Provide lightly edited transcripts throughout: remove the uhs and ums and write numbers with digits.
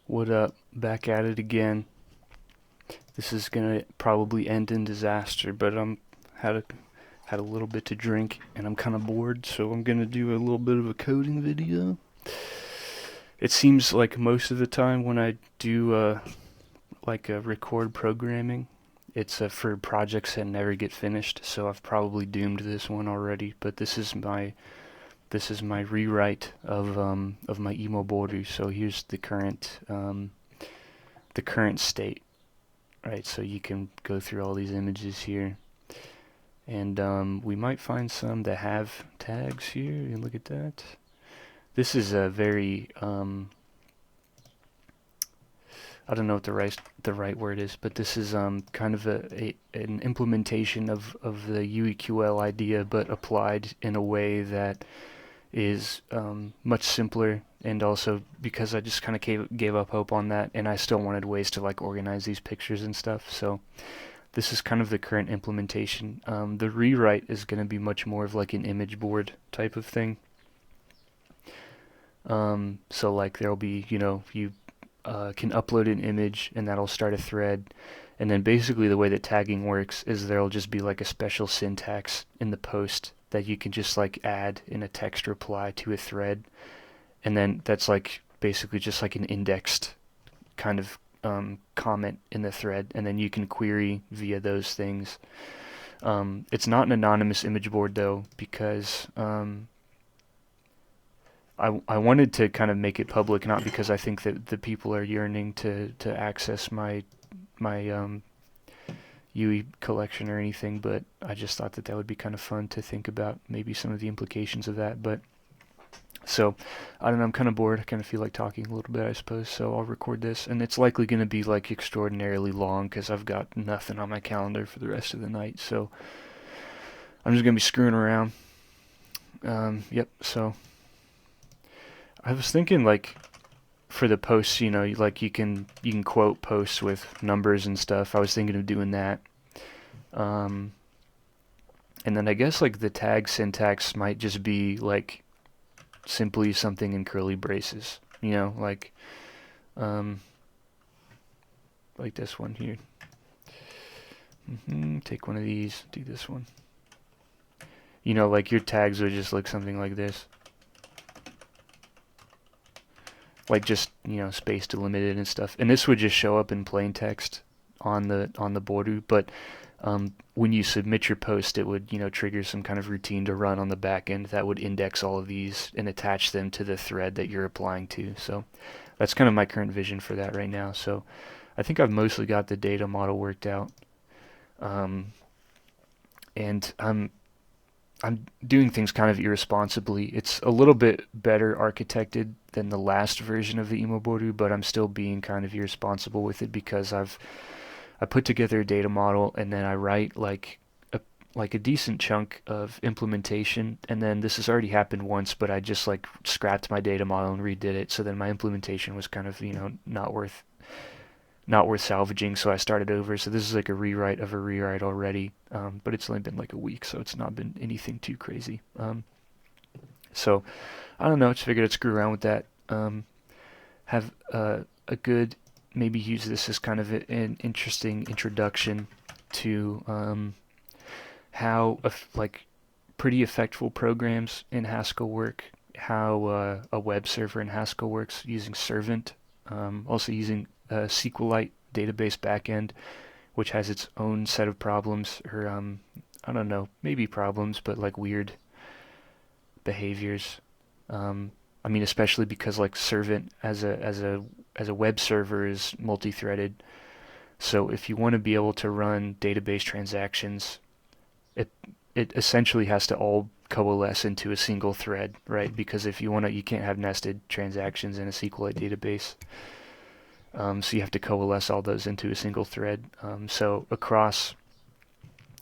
What up? Back at it again. This is gonna probably end in disaster, but had a had a little bit to drink and I'm kind of bored, so I'm gonna do a little bit of a coding video. It seems like most of the time when I do record programming, it's for projects that never get finished. So I've probably doomed this one already. But this is my rewrite of my emo border. So here's the current state. Right, so you can go through all these images here, and we might find some that have tags here. And look at that. This is a very I don't know what the right word is, but this is kind of an implementation of the UEQL idea, but applied in a way that is much simpler. And also because I just kind of gave up hope on that, and I still wanted ways to like organize these pictures and stuff. So this is kind of the current implementation. The rewrite is going to be much more of like an image board type of thing. So like there'll be, you can upload an image and that'll start a thread. And then basically the way that tagging works is there'll just be like a special syntax in the post that you can just like add in a text reply to a thread. And then that's like basically just like an indexed kind of comment in the thread, and then you can query via those things. It's not an anonymous image board though, because I wanted to kind of make it public, not because I think that the people are yearning to access my UE collection or anything, but I just thought that would be kind of fun to think about maybe some of the implications of that. But so, I don't know, I'm kind of bored. I kind of feel like talking a little bit, I suppose. So I'll record this, and it's likely going to be like extraordinarily long because I've got nothing on my calendar for the rest of the night. So I'm just going to be screwing around. Yep. So I was thinking like for the posts, like you can quote posts with numbers and stuff. I was thinking of doing that. Um, and then I guess like the tag syntax might just be like simply something in curly braces, um, like this one here. Take one of these, do this one. Like your tags would just look something like this, like just space delimited and stuff. And this would just show up in plain text on the border, but when you submit your post, it would trigger some kind of routine to run on the back end that would index all of these and attach them to the thread that you're applying to. So that's kind of my current vision for that right now. So I think I've mostly got the data model worked out, and I'm doing things kind of irresponsibly. It's a little bit better architected than the last version of the emo border, but I'm still being kind of irresponsible with it because I put together a data model and then I write like a decent chunk of implementation, and then this has already happened once, but I just like scrapped my data model and redid it. So then my implementation was kind of not worth salvaging, so I started over. So this is like a rewrite of a rewrite already, but it's only been like a week, so it's not been anything too crazy. So I don't know, just figured I'd screw around with that. Have a good, maybe use this as kind of an interesting introduction to how like pretty effectful programs in Haskell work, how a web server in Haskell works using Servant, also using a SQLite database backend, which has its own set of problems, or I don't know, maybe problems, but like weird behaviors. I mean, especially because like Servant as a web server is multi-threaded. So if you want to be able to run database transactions, it it essentially has to all coalesce into a single thread, right? Because if you can't have nested transactions in a SQLite database. So you have to coalesce all those into a single thread. So across,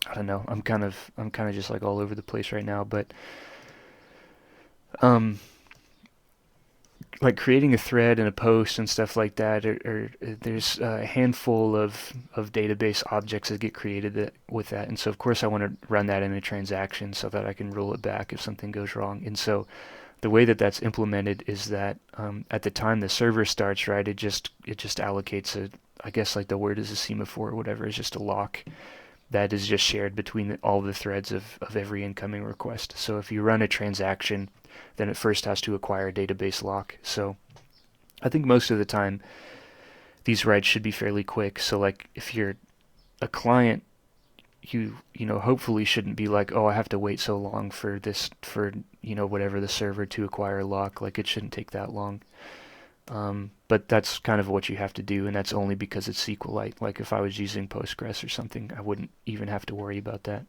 I don't know, I'm kind of just like all over the place right now, but um, like creating a thread and a post and stuff like that, or there's a handful of database objects that get created with that. And so of course I want to run that in a transaction so that I can roll it back if something goes wrong. And so the way that that's implemented is that at the time the server starts, right, it just allocates a, I guess like the word is a semaphore or whatever, is just a lock that is just shared between all the threads of every incoming request. So if you run a transaction, then it first has to acquire a database lock. So I think most of the time these writes should be fairly quick. So like if you're a client, you know hopefully shouldn't be like, oh, I have to wait so long for this, for whatever the server to acquire a lock. Like it shouldn't take that long. But that's kind of what you have to do, and that's only because it's SQLite. Like if I was using Postgres or something, I wouldn't even have to worry about that.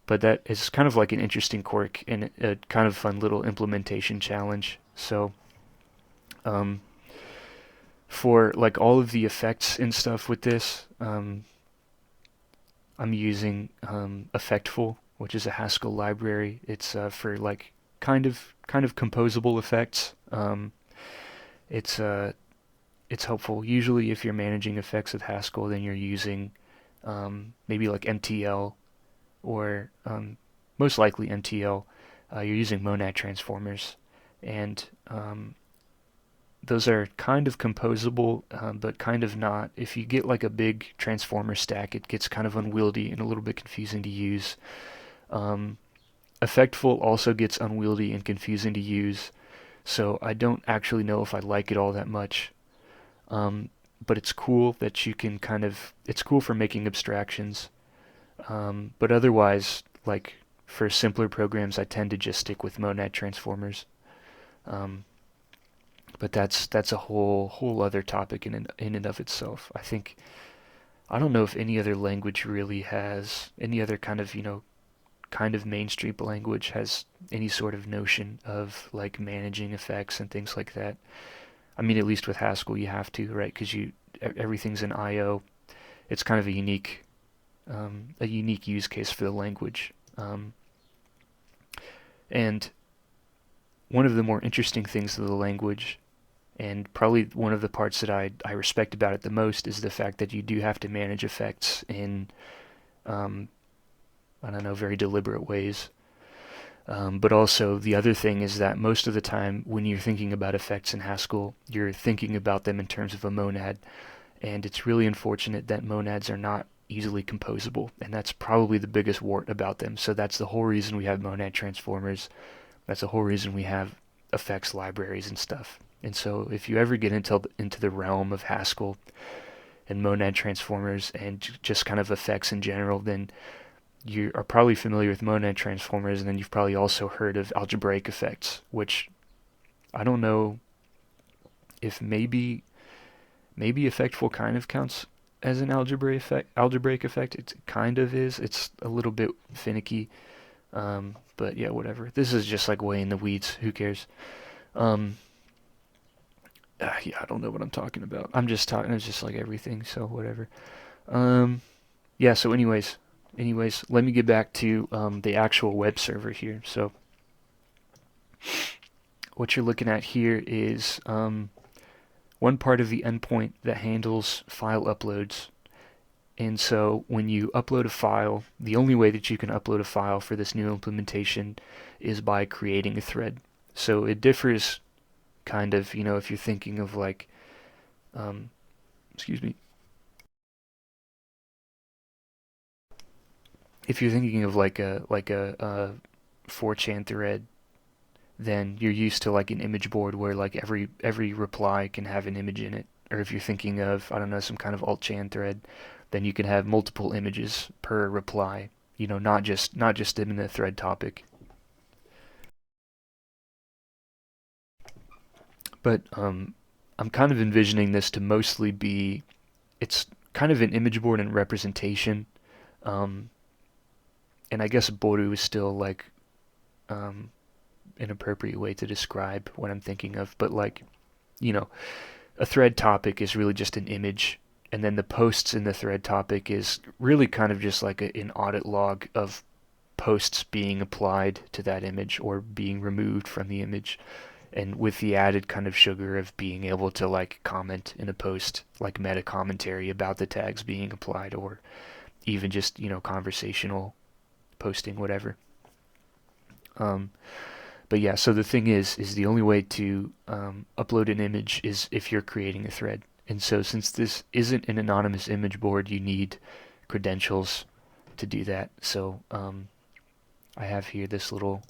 But that is kind of like an interesting quirk and a kind of fun little implementation challenge. So um, for like all of the effects and stuff with this, I'm using effectful, which is a Haskell library. It's for like kind of composable effects. It's it's helpful. Usually, if you're managing effects with Haskell, then you're using maybe like MTL or most likely MTL. You're using monad transformers, and those are kind of composable, but kind of not. If you get like a big transformer stack, it gets kind of unwieldy and a little bit confusing to use. Um, effectful also gets unwieldy and confusing to use, so I don't actually know if I like it all that much. Um, but it's cool that you can kind of, it's cool for making abstractions. But otherwise, like for simpler programs, I tend to just stick with monad transformers. Um, but that's a whole other topic in and of itself. I don't know if any other language really has any other kind of kind of mainstream language has any sort of notion of like managing effects and things like that. I mean, at least with Haskell, you have to, right? Because everything's in I/O. It's kind of a unique use case for the language. And one of the more interesting things of the language, and probably one of the parts that I respect about it the most, is the fact that you do have to manage effects in, I don't know, very deliberate ways. But also the other thing is that most of the time when you're thinking about effects in Haskell, you're thinking about them in terms of a monad, and it's really unfortunate that monads are not easily composable, and that's probably the biggest wart about them. So that's the whole reason we have monad transformers. That's the whole reason we have effects libraries and stuff. And so if you ever get into the realm of Haskell and monad transformers and just kind of effects in general, then you are probably familiar with monad transformers, and then you've probably also heard of algebraic effects, which I don't know if maybe effectful kind of counts as an algebraic effect. It kind of is. It's a little bit finicky, but yeah, whatever. This is just like way in the weeds. Who cares? Um, yeah, I don't know what I'm talking about. I'm just talking. It's just like everything. So whatever. Um, yeah. So anyways, let me get back to the actual web server here. So what you're looking at here is one part of the endpoint that handles file uploads. And so when you upload a file, the only way that you can upload a file for this new implementation is by creating a thread. So it differs kind of, if you're thinking of like, um, excuse me, if you're thinking of like a 4chan thread, then you're used to like an image board where like every reply can have an image in it. Or if you're thinking of, I don't know, some kind of alt-chan thread, then you can have multiple images per reply. Not just in the thread topic. But I'm kind of envisioning this to mostly be, it's kind of an image board and representation. Um, and I guess Boru is still like um, an appropriate way to describe what I'm thinking of. But like, you know, a thread topic is really just an image, and then the posts in the thread topic is really kind of just like an audit log of posts being applied to that image or being removed from the image, and with the added kind of sugar of being able to like comment in a post, like meta commentary about the tags being applied, or even just conversational posting, whatever. Um, But yeah, so the thing is the only way to upload an image is if you're creating a thread. And so since this isn't an anonymous image board, you need credentials to do that. So I have here this little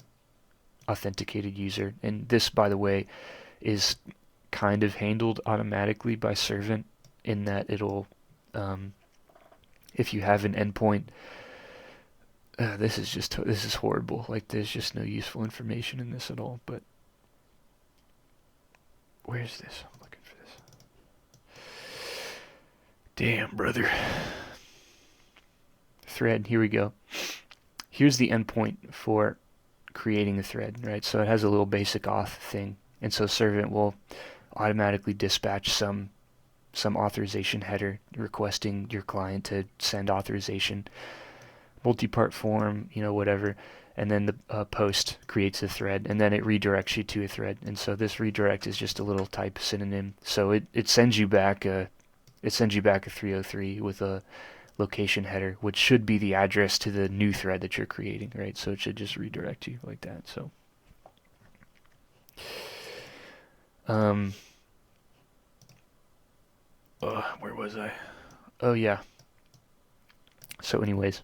authenticated user, and this, by the way, is kind of handled automatically by Servant in that it'll, if you have an endpoint, this is horrible. Like, there's just no useful information in this at all. But where's this? I'm looking for this. Damn, brother. Thread. Here we go. Here's the endpoint for creating a thread, right? So it has a little basic auth thing, and so Servant will automatically dispatch some authorization header requesting your client to send authorization, multi-part form, whatever, and then the post creates a thread, and then it redirects you to a thread. And so this redirect is just a little type synonym. So it sends you back a 303 with a location header, which should be the address to the new thread that you're creating, right? So it should just redirect you like that. So where was I? Oh yeah. So anyways,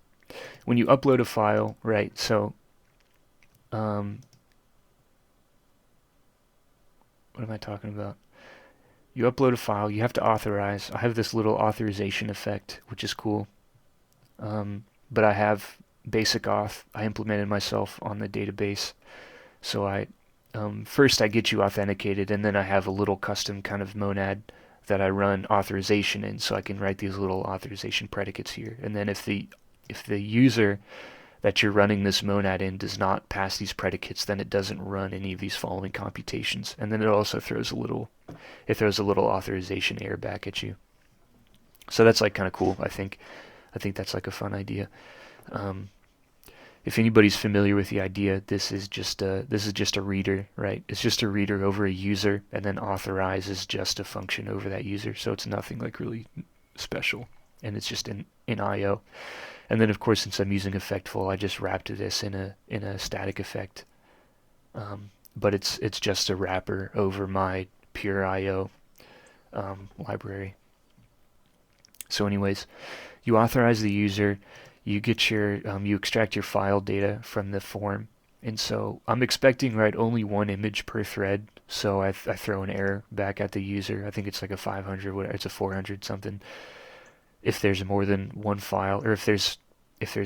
when you upload a file, right? So what am I talking about? You upload a file, you have to authorize. I have this little authorization effect, which is cool. But I have basic auth. I implemented myself on the database. So first I get you authenticated, and then I have a little custom kind of monad that I run authorization in, so I can write these little authorization predicates here. And then if the user that you're running this monad in does not pass these predicates, then it doesn't run any of these following computations. And then it also throws a little authorization error back at you. So that's like kind of cool. I think that's like a fun idea. If anybody's familiar with the idea, this is just a reader, right? It's just a reader over a user, and then authorize is just a function over that user. So it's nothing like really special, and it's just in IO. And then of course, since I'm using effectful, I just wrapped this in a static effect. But it's just a wrapper over my pure IO library. So anyways, you authorize the user, you get you extract your file data from the form, and so I'm expecting only one image per thread. So I throw an error back at the user. I think it's like a 500, it's a 400 something. If there's more than one file, or if there's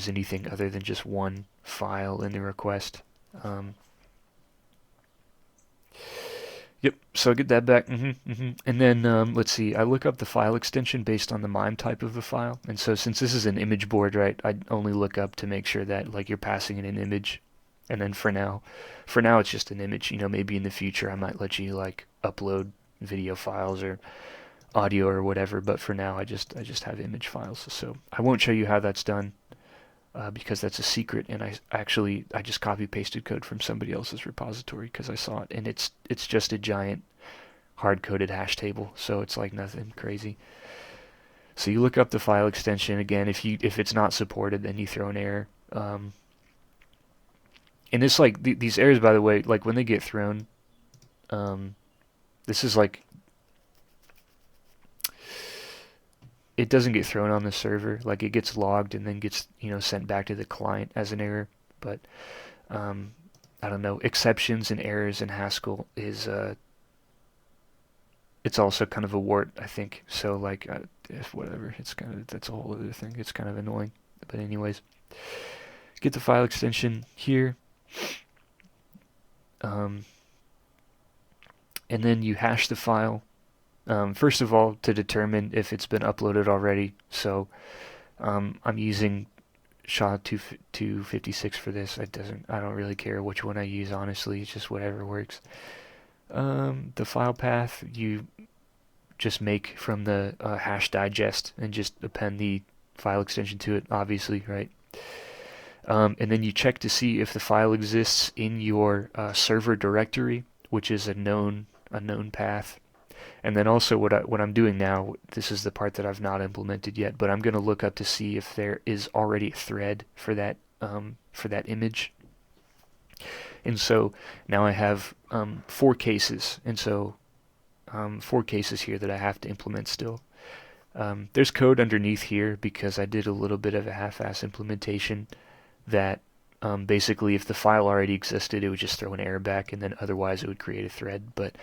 anything other than just one file in the request. Yep, so I get that back. And then let's see, I look up the file extension based on the MIME type of the file. And so since this is an image board, right, I only look up to make sure that you're passing in an image. And then for now it's just an image. Maybe in the future I might let you upload video files or audio or whatever, but for now I just have image files. So I won't show you how that's done because that's a secret, and I just copy pasted code from somebody else's repository because I saw it, and it's just a giant hard-coded hash table, so it's like nothing crazy. So you look up the file extension again. If it's not supported, then you throw an error. And it's these errors, by the way, when they get thrown, this is it doesn't get thrown on the server. It gets logged and then gets sent back to the client as an error. But I don't know, exceptions and errors in Haskell is it's also kind of a wart, I think. So if whatever, that's a whole other thing. It's kind of annoying. But anyways, get the file extension here. And then you hash the file. First of all, to determine if it's been uploaded already. So I'm using SHA-256 for this. I don't really care which one I use, honestly. It's just whatever works. The file path you just make from the hash digest and just append the file extension to it, obviously, right? And then you check to see if the file exists in your server directory, which is a known path. And then also what I'm doing now, this is the part that I've not implemented yet, but I'm going to look up to see if there is already a thread for that image. And so now I have 4 cases, and so 4 cases here that I have to implement still. There's code underneath here because I did a little bit of a half-ass implementation that basically if the file already existed, it would just throw an error back, and then otherwise it would create a thread. But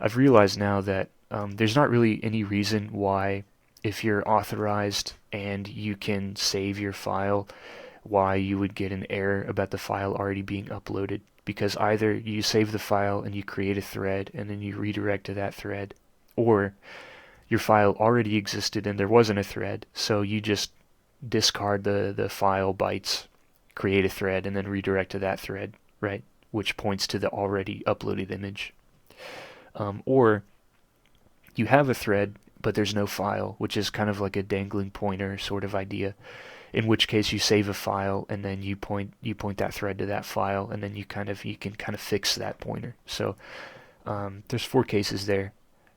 I've realized now that there's not really any reason why, if you're authorized and you can save your file, why you would get an error about the file already being uploaded. Because either you save the file and you create a thread and then you redirect to that thread, or your file already existed and there wasn't a thread, so you just discard the file bytes, create a thread, and then redirect to that thread, right? Which points to the already uploaded image. Or you have a thread, but there's no file, which is kind of like a dangling pointer sort of idea. In which case you save a file and then you point that thread to that file, and then you can kind of fix that pointer. So there's 4 cases there,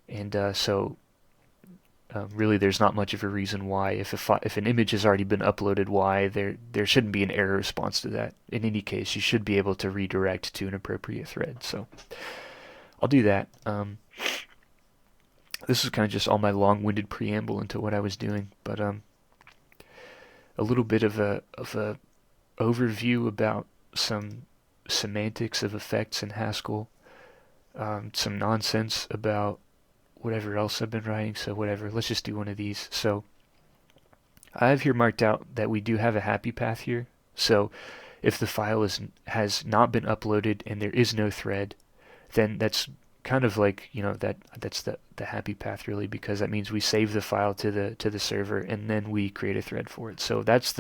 and really there's not much of a reason why, if an image has already been uploaded, why there shouldn't be an error response to that. In any case, you should be able to redirect to an appropriate thread. So I'll do that. This is kind of just all my long-winded preamble into what I was doing, but a little bit of a overview about some semantics of effects in Haskell, some nonsense about whatever else I've been writing. So whatever, let's just do one of these. So I have here marked out that we do have a happy path here. So if the file has not been uploaded and there is no thread, then that's kind of like, that's the happy path really, because that means we save the file to the server and then we create a thread for it. So this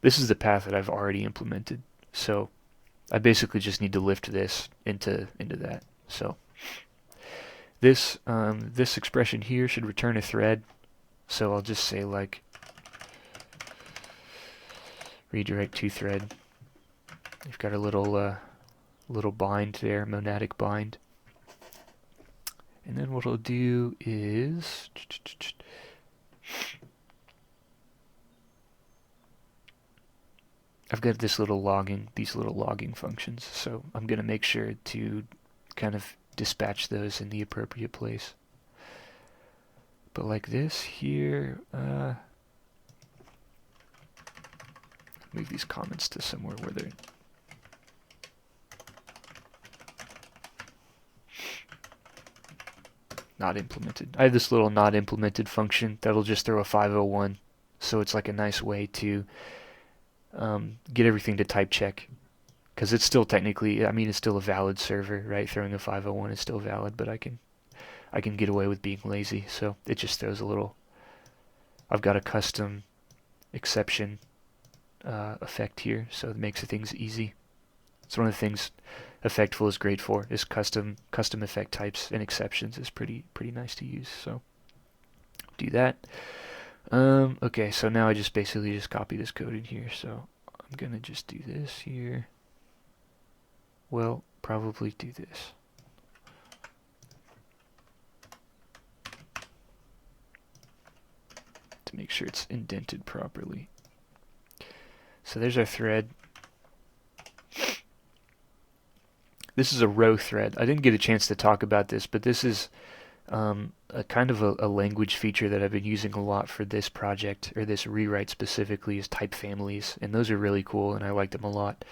is the path that I've already implemented. So I basically just need to lift this into that. So this expression here should return a thread. So I'll just say like redirect to thread. You've got a little bind there, monadic bind. And then what I'll do is I've got these little logging functions, so I'm going to make sure to kind of dispatch those in the appropriate place. But like this here, move these comments to somewhere where they're not implemented. I have this little not implemented function that'll just throw a 501, so it's like a nice way to get everything to type check, because it's still technically, it's still a valid server, right? Throwing a 501 is still valid, but I can get away with being lazy, so it just throws a little. I've got a custom exception effect here, so it makes things easy. It's one of the things effectful is great for, is custom effect types and exceptions is pretty nice to use. So do that. Okay, so now I just basically copy this code in here. So I'm gonna just do this here. Well, probably do this. To make sure it's indented properly. So there's our thread. This is a row thread. I didn't get a chance to talk about this, but this is a kind of a language feature that I've been using a lot for this project, or this rewrite specifically, is type families, and those are really cool, and I like them a lot.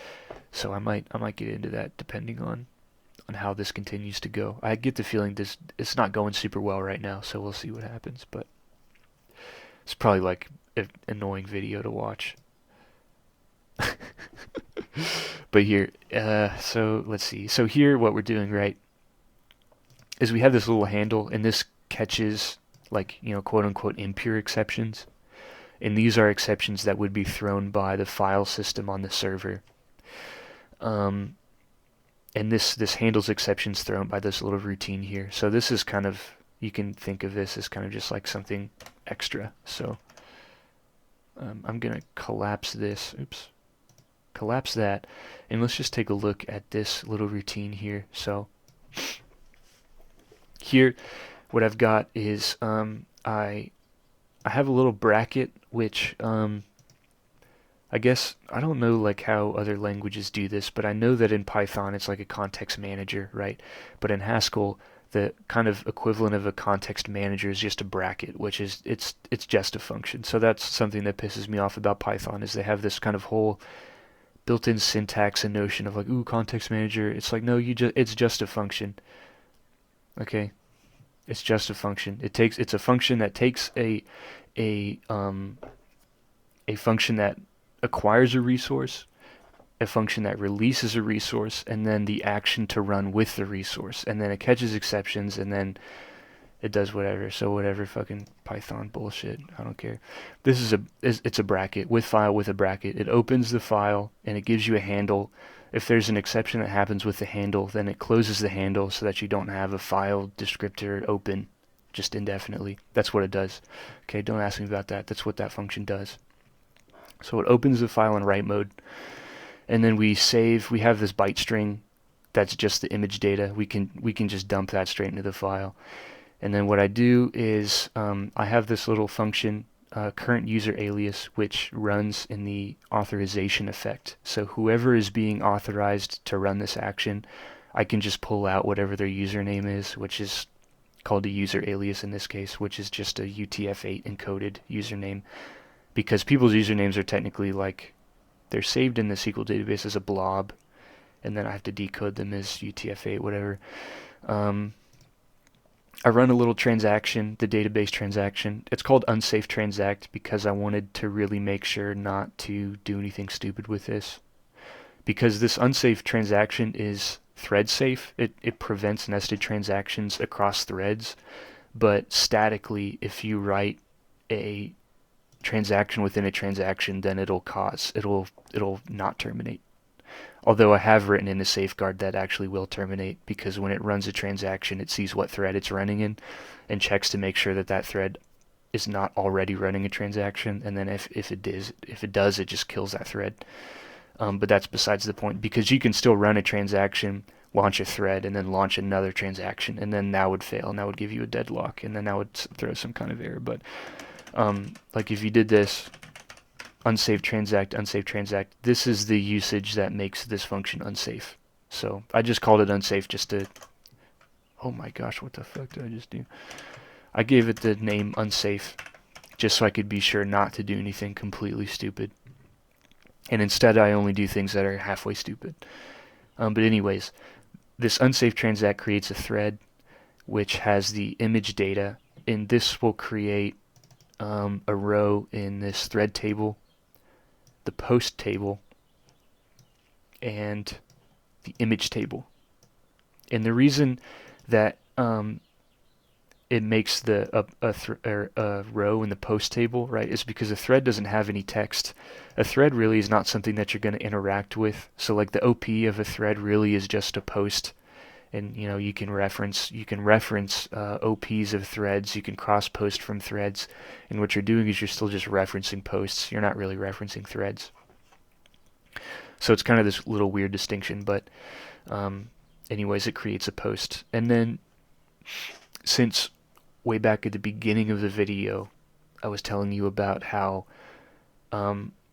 So I might get into that depending on how this continues to go. I get the feeling it's not going super well right now, so we'll see what happens. But it's probably like an annoying video to watch. But here, so let's see. So here, what we're doing, right, is we have this little handle, and this catches, like, quote unquote impure exceptions, and these are exceptions that would be thrown by the file system on the server. And this handles exceptions thrown by this little routine here. So this is kind of, you can think of this as kind of just like something extra. So I'm gonna collapse this. Oops. Collapse that, and let's just take a look at this little routine here. So here, what I've got is I have a little bracket which I guess I don't know like how other languages do this, but I know that in Python it's like a context manager, right? But in Haskell, the kind of equivalent of a context manager is just a bracket, which is it's just a function. So that's something that pisses me off about Python is they have this kind of whole built-in syntax and notion of like, ooh, context manager. It's like, no, it's just a function. Okay? It's just a function. It's a function that takes a um a function that acquires a resource, a function that releases a resource, and then the action to run with the resource, and then it catches exceptions, and then it does whatever. So whatever fucking Python bullshit, I don't care. This is it's a bracket with file with a bracket. It opens the file and it gives you a handle. If there's an exception that happens with the handle, then it closes the handle so that you don't have a file descriptor open just indefinitely. That's what it does. Okay, don't ask me about that. That's what that function does. So it opens the file in write mode, and then we have this byte string that's just the image data. We can just dump that straight into the file. And then what I do is I have this little function, current user alias, which runs in the authorization effect. So whoever is being authorized to run this action, I can just pull out whatever their username is, which is called a user alias in this case, which is just a UTF-8 encoded username. Because people's usernames are technically like, they're saved in the SQL database as a blob, and then I have to decode them as UTF-8, whatever. I run a little transaction, the database transaction. It's called unsafe transact because I wanted to really make sure not to do anything stupid with this. Because this unsafe transaction is thread safe, it prevents nested transactions across threads, but statically, if you write a transaction within a transaction, then it'll not terminate. Although I have written in a safeguard that actually will terminate, because when it runs a transaction, it sees what thread it's running in and checks to make sure that that thread is not already running a transaction, and then if it does, it just kills that thread. But that's besides the point, because you can still run a transaction, launch a thread, and then launch another transaction, and then that would fail, and that would give you a deadlock, and then that would throw some kind of error. But like if you did this, unsafe transact, this is the usage that makes this function unsafe. So I just called it unsafe just to, oh my gosh, what the fuck did I just do? I gave it the name unsafe just so I could be sure not to do anything completely stupid. And instead I only do things that are halfway stupid. But anyways, this unsafe transact creates a thread which has the image data, and this will create a row in this thread table, the post table, and the image table. And the reason that it makes a row in the post table, right, is because a thread doesn't have any text. A thread really is not something that you're going to interact with. So like the OP of a thread really is just a post. And you can reference OPs of threads. You can cross post from threads, and what you're doing is you're still just referencing posts. You're not really referencing threads. So it's kind of this little weird distinction, but anyways, it creates a post. And then since way back at the beginning of the video, I was telling you about how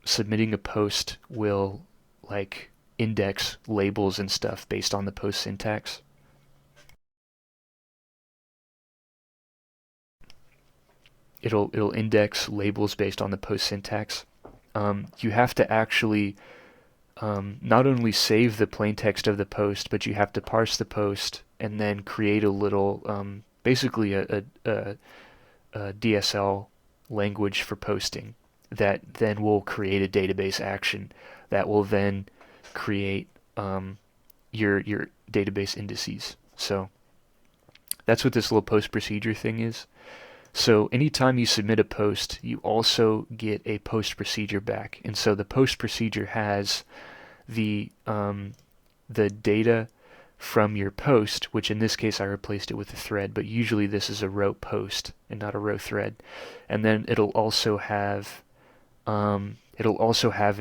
submitting a post will like index labels and stuff based on the post syntax. It'll index labels based on the post syntax. You have to actually not only save the plain text of the post, but you have to parse the post and then create a little, basically a DSL language for posting that then will create a database action that will then create your database indices. So that's what this little post procedure thing is. So anytime you submit a post, you also get a post procedure back. And so the post procedure has the data from your post, which in this case I replaced it with a thread, but usually this is a row post and not a row thread. And then it'll also have an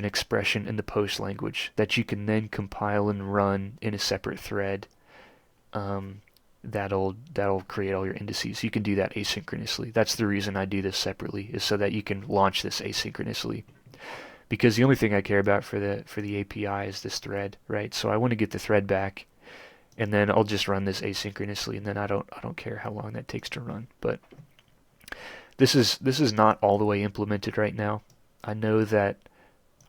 expression in the post language that you can then compile and run in a separate thread. That'll create all your indices. You can do that asynchronously. That's the reason I do this separately, is so that you can launch this asynchronously. because the only thing I care about for the API is this thread, right? So I want to get the thread back, and then I'll just run this asynchronously, and then I don't care how long that takes to run. But this is not all the way implemented right now. I know that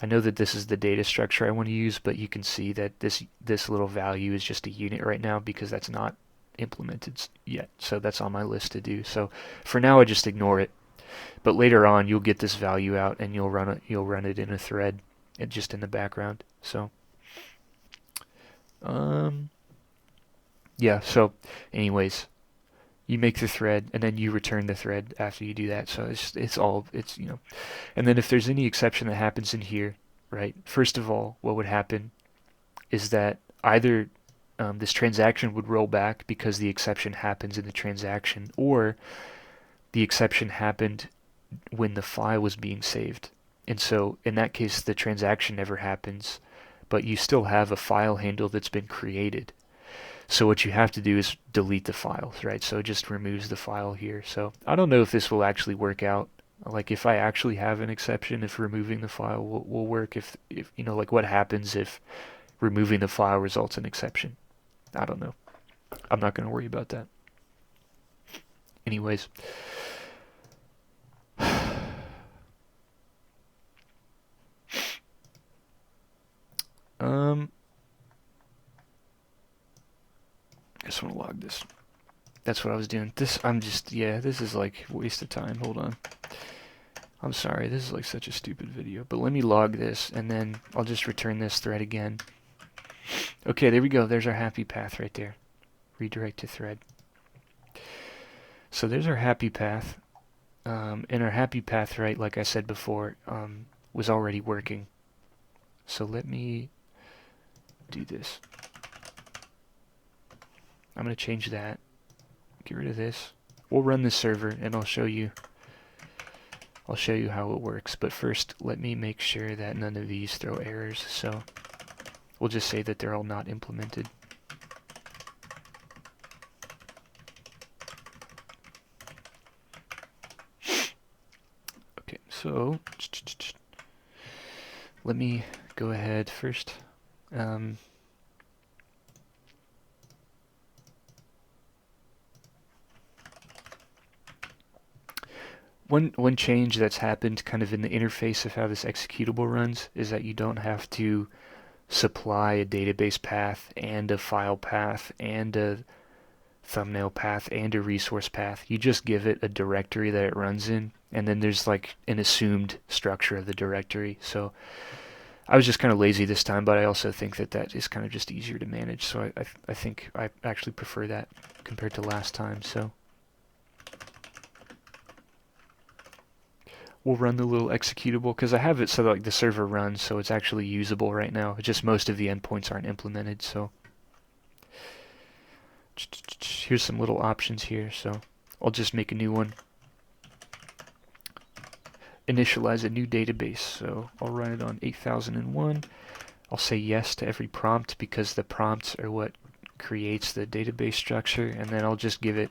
this is the data structure I want to use, but you can see that this little value is just a unit right now because that's not implemented yet. So that's on my list to do. So for now, I just ignore it. But later on, you'll get this value out, and you'll run it in a thread, just in the background. So, yeah. So, anyways, you make the thread, and then you return the thread after you do that. So it's and then if there's any exception that happens in here, right? First of all, what would happen is that either this transaction would roll back because the exception happens in the transaction, or the exception happened when the file was being saved. And so in that case, the transaction never happens, but you still have a file handle that's been created. So what you have to do is delete the files, right? So it just removes the file here. So I don't know if this will actually work out. Like if I actually have an exception, if removing the file will work, if like what happens if removing the file results in exception. I don't know. I'm not going to worry about that. Anyways. I just want to log this. That's what I was doing. This is like a waste of time. Hold on. I'm sorry, this is like such a stupid video. But let me log this, and then I'll just return this thread again. Okay, there we go. There's our happy path right there. Redirect to thread. So there's our happy path. And our happy path, right, like I said before, was already working. So let me do this. I'm going to change that. Get rid of this. We'll run the server, and I'll show you how it works. But first, let me make sure that none of these throw errors. So we'll just say that they're all not implemented. Okay, so let me go ahead first. One change that's happened kind of in the interface of how this executable runs is that you don't have to supply a database path and a file path and a thumbnail path and a resource path. You just give it a directory that it runs in, and then there's like an assumed structure of the directory. So I was just kind of lazy this time, but I also think that is kind of just easier to manage. So I think I actually prefer that compared to last time. So we'll run the little executable because I have it so that like the server runs, so it's actually usable right now. It's just most of the endpoints aren't implemented. So here's some little options here. So I'll just make a new one. Initialize a new database. So I'll run it on 8001. I'll say yes to every prompt because the prompts are what creates the database structure, and then I'll just give it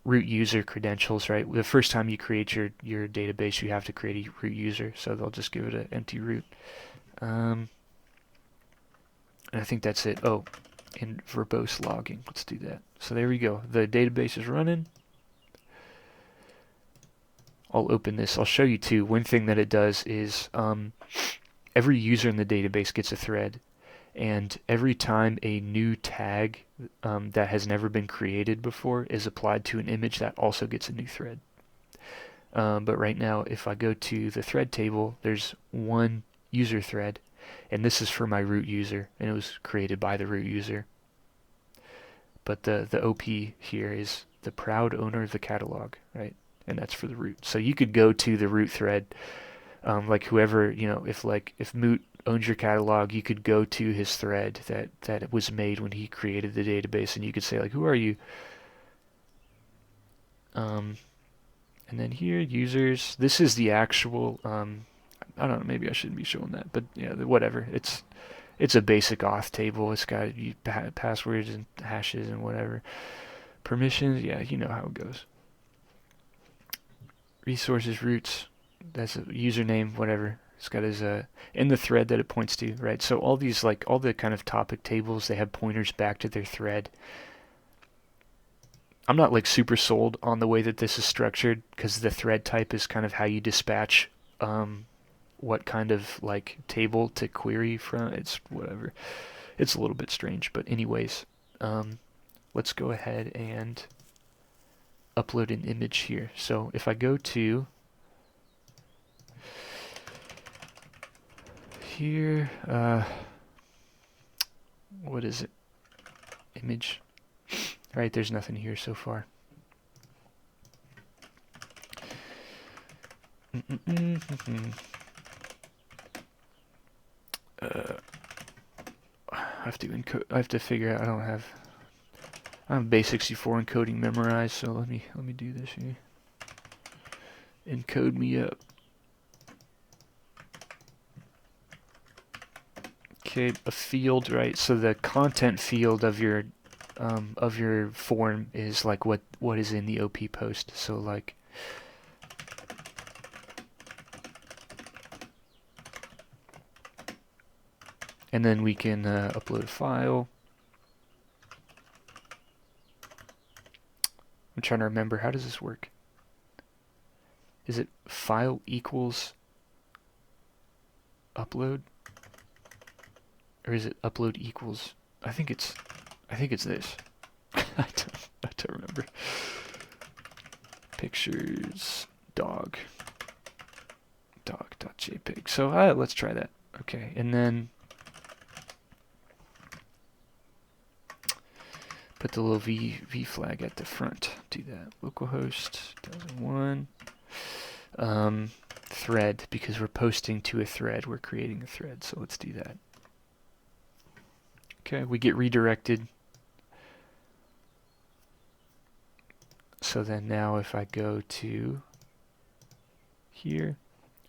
root user credentials, right? The first time you create your database, you have to create a root user, so they'll just give it an empty root. And I think that's it. Oh, and verbose logging. Let's do that. So there we go. The database is running. I'll open this. I'll show you too. One thing that it does is every user in the database gets a thread, and every time a new tag that has never been created before is applied to an image, that also gets a new thread. But right now, if I go to the thread table, there's one user thread, and this is for my root user, and it was created by the root user. But the OP here is the proud owner of the catalog, right? And that's for the root. So you could go to the root thread, like whoever, if Moot owns your catalog, you could go to his thread that was made when he created the database, and you could say like, who are you? And then here, users. This is the actual. I don't know. Maybe I shouldn't be showing that, but yeah, whatever. It's a basic auth table. It's got passwords and hashes and whatever. Permissions. Yeah, you know how it goes. Resources, roots. that's a username, whatever. It's got his in the thread that it points to, right? So all these, like, all the kind of topic tables, they have pointers back to their thread. I'm not like super sold on the way that this is structured, because the thread type is kind of how you dispatch what kind of like table to query from. It's whatever. It's a little bit strange, but anyways, let's go ahead and upload an image here. So if I go to here, what is it? Image. Right, there's nothing here so far. I have to encode. I have to figure out. I have base64 encoding memorized, so let me do this here. Encode me up. Okay, a field, right? So the content field of your form is like what is in the OP post. So like, and then we can upload a file. I'm trying to remember, how does this work? Is it file equals upload? Or is it upload equals? I think it's this. I don't remember. Pictures dog.jpg. So let's try that. Okay, and then put the little v flag at the front. Do that. Localhost 2001. Thread, because we're posting to a thread. We're creating a thread. So let's do that. Okay, we get redirected. So then now if I go to here,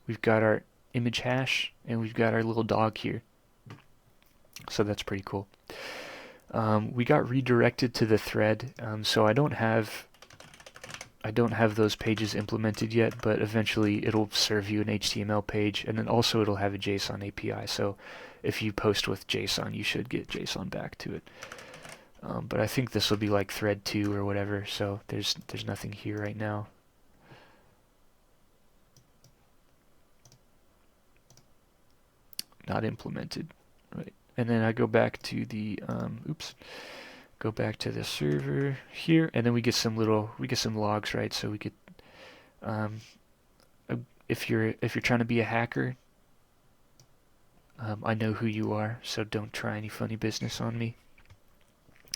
we've got our image hash and we've got our little dog here. So that's pretty cool. We got redirected to the thread, so I don't have those pages implemented yet, but eventually it'll serve you an HTML page, and then also it'll have a JSON API. So if you post with JSON, you should get JSON back to it. But I think this will be like thread 2 or whatever, so there's nothing here right now. Not implemented, right? And then I go back to the go back to the server here, and then we get some logs, right? So we get if you're trying to be a hacker, I know who you are, so don't try any funny business on me.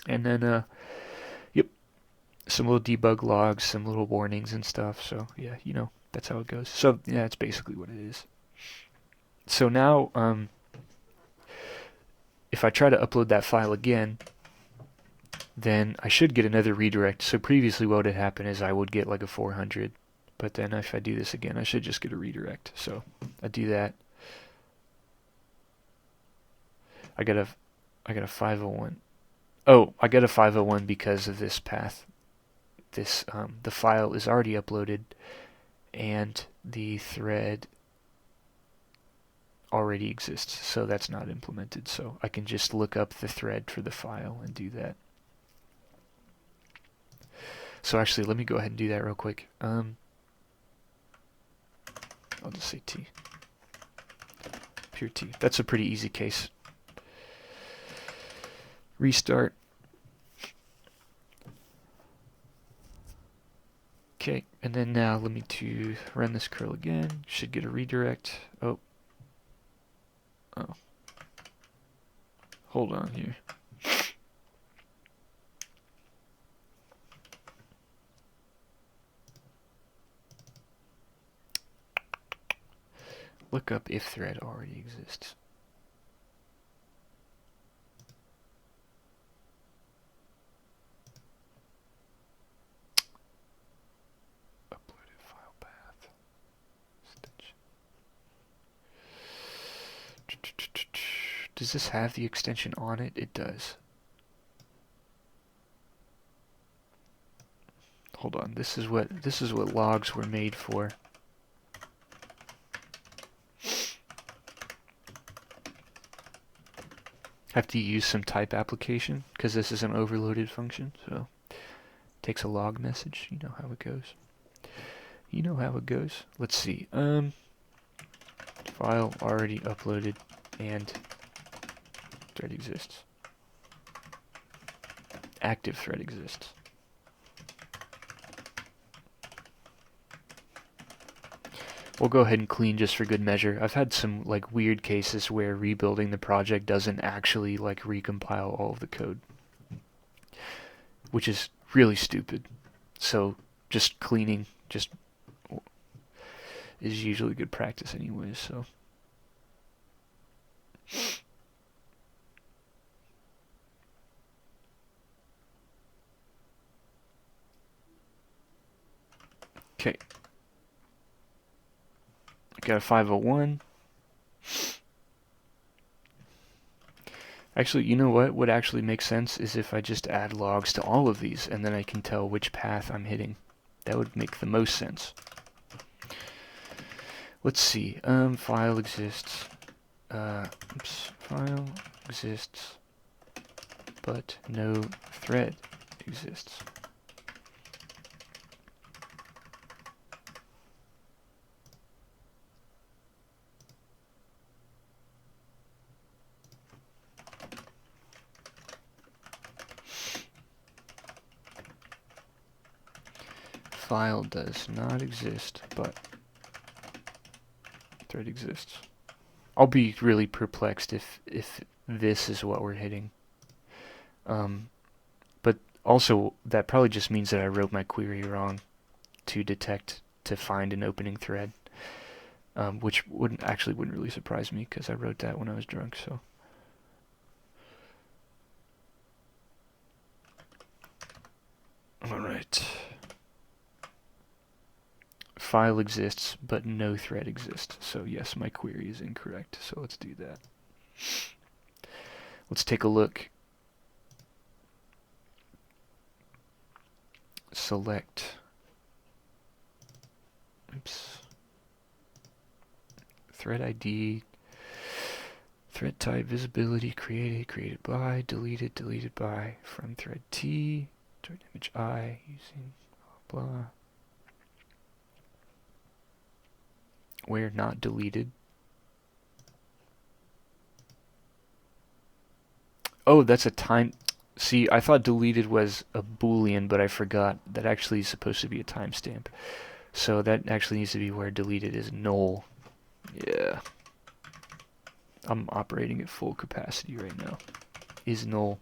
And then yep, some little debug logs, some little warnings and stuff. So yeah, you know, that's how it goes. So yeah, that's basically what it is. So now if I try to upload that file again, then I should get another redirect. So previously what had happened is I would get like a 400, but then if I do this again, I should just get a redirect. So I do that. I got a 501. Oh, I got a 501 because of this path. This the file is already uploaded, and the thread already exists, so that's not implemented. So I can just look up the thread for the file and do that. So actually, let me go ahead and do that real quick. I'll just say T. Pure T. That's a pretty easy case. Restart. Okay, and then now let me to run this curl again. Should get a redirect. Oh. Hold on here. Look up if thread already exists. Uploaded file path. Does this have the extension on it? It does. Hold on. This is what logs were made for. have to use some type application because this is an overloaded function, so takes a log message. You know how it goes. You know how it goes. Let's see. File already uploaded and thread exists. Active thread exists. We'll go ahead and clean just for good measure. I've had some like weird cases where rebuilding the project doesn't actually like recompile all of the code, which is really stupid. So just cleaning just is usually good practice anyways, so. Okay. I got a 501. Actually, you know what? What actually makes sense is if I just add logs to all of these, and then I can tell which path I'm hitting. That would make the most sense. Let's see. File exists. File exists, but no thread exists. File does not exist, but thread exists. I'll be really perplexed if this is what we're hitting. But also, that probably just means that I wrote my query wrong to find an opening thread, which wouldn't really surprise me because I wrote that when I was drunk, so. Alright. File exists, but no thread exists. So yes, my query is incorrect. So let's do that. Let's take a look. Select. Oops. Thread ID. Thread type, visibility, created by, deleted by, from thread T, thread image I, using blah, blah. Where not deleted. Oh, that's a time. See, I thought deleted was a boolean, but I forgot that actually is supposed to be a timestamp. So that actually needs to be where deleted is null. Yeah. I'm operating at full capacity right now. Is null.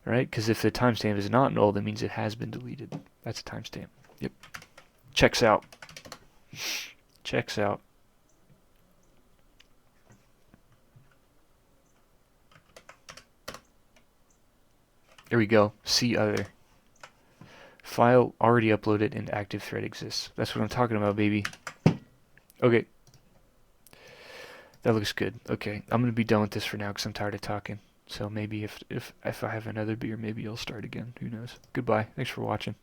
Right? Because if the timestamp is not null, that means it has been deleted. That's a timestamp. Yep. Checks out. Checks out. There we go. See other. File already uploaded and active thread exists. That's what I'm talking about, baby. Okay. That looks good. Okay. I'm going to be done with this for now because I'm tired of talking. So maybe if I have another beer, maybe I'll start again. Who knows? Goodbye. Thanks for watching.